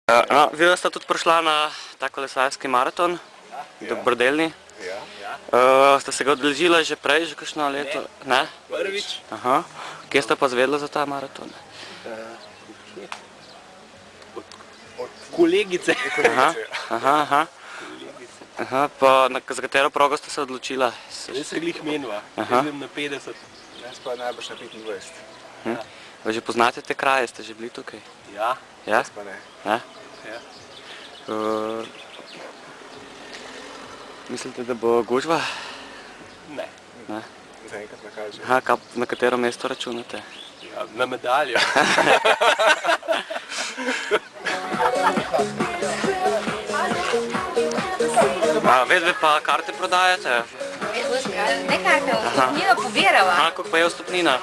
Vi sta tudi prišla na ta kolesarski maraton, dobrodelni. Ste se ga odeležila že prej, že kakšno leto? Ne? Prvič. Kje ste pa zvedela za ta maraton? Od kolegice. Pa za katero progo ste se odločila? Jaz se glih menila, idem na 50. Jaz pa najbrž na 25. Že poznate te kraje, ste že bili tukaj? Ja. Jaz pa ne. Mislite, da bo gužva? Ne. Zaenkrat ne kaže. Na katero mesto računate? Na medaljo. Vedve pa karte prodajate? Ne karte, vstopnino pobirava. Koliko pa je vstopnina?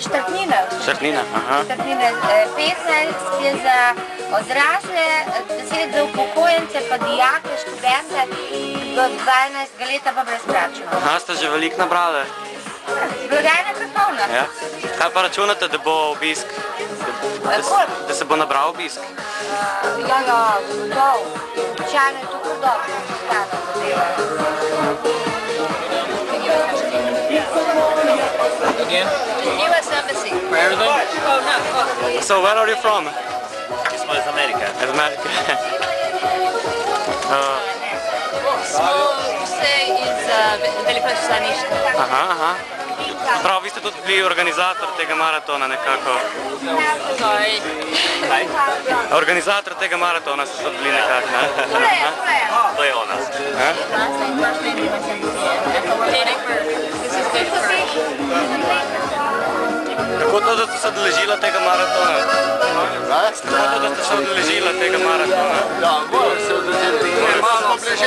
Štartnina. Štartnina, Štartnina 15 je za odrasle, 10 za upokojence, pa dijake, študente, do 12 leta pa brezplačno. Ste že veliko nabrali? Blagajna je polna. Kaj pa računate, da bo obisk? Da se bo nabral obisk? Dol. Čajno je tukaj dobro, stano zadevajo. Again? US Embassy. For everything? Oh, no. So where are you from? This was America. America. Smo se iz Velikega stanišča. Prav, vi ste tudi bili organizator tega maratona nekako. Sorry. Organizator tega maratona ste tudi bili nekako, ne? To je ona. Kako to, da ste se odeležila tega maratona? Kako to, da ste se odeležila tega maratona? Ja, moram se odrežiti.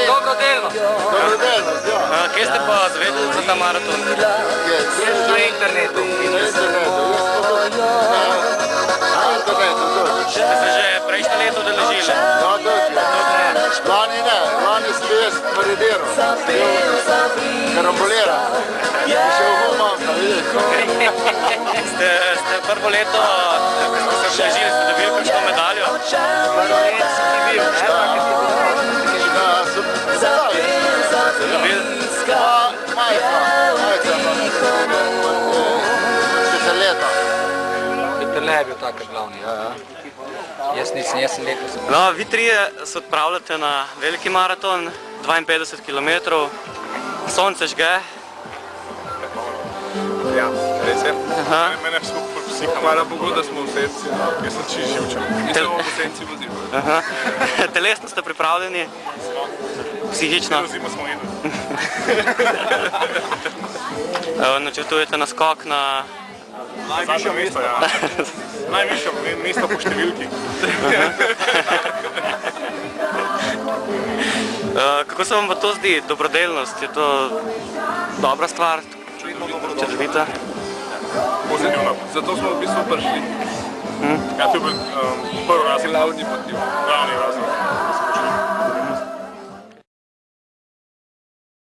Dobrodelno. Dobrodelnost, ja. Kje ste pa zvedeli za ta maraton? Na internetu. Na internetu. Na internetu, tudi. Ste se že prejšnje leto odeležili? Ja, tudi. Lani ne, lani sem bil jaz maridiral. Karamboliran. Še v manjka, vidiš. Ste prvo leto, ko ste se odeležili, ste dobili kakšno medaljo? Prvo leto si ti bil, Peterle je bil takrat glavni. Jaz nisem, jaz sem letos. No, vi trije se odpravljate na veliki maraton, 52 km, sonce žge. Ja, res je. Mene smo psiha. Hvala Bogu, da smo v senci. Jaz sem čist živčen. Nisem v senci vozil. Telesno ste pripravljeni? Psihično? Zimo smo jedli. Načrtujete naskok na... Najvišje mesto, ja. Najvišje mesto po številki. Kako se vam pa to zdi, dobrodelnost? Je to dobra stvar? Čudovita? Pozitivno. Zato smo v bistvu prišli. Ja, to je bil prvi razlog. Glavni razlog.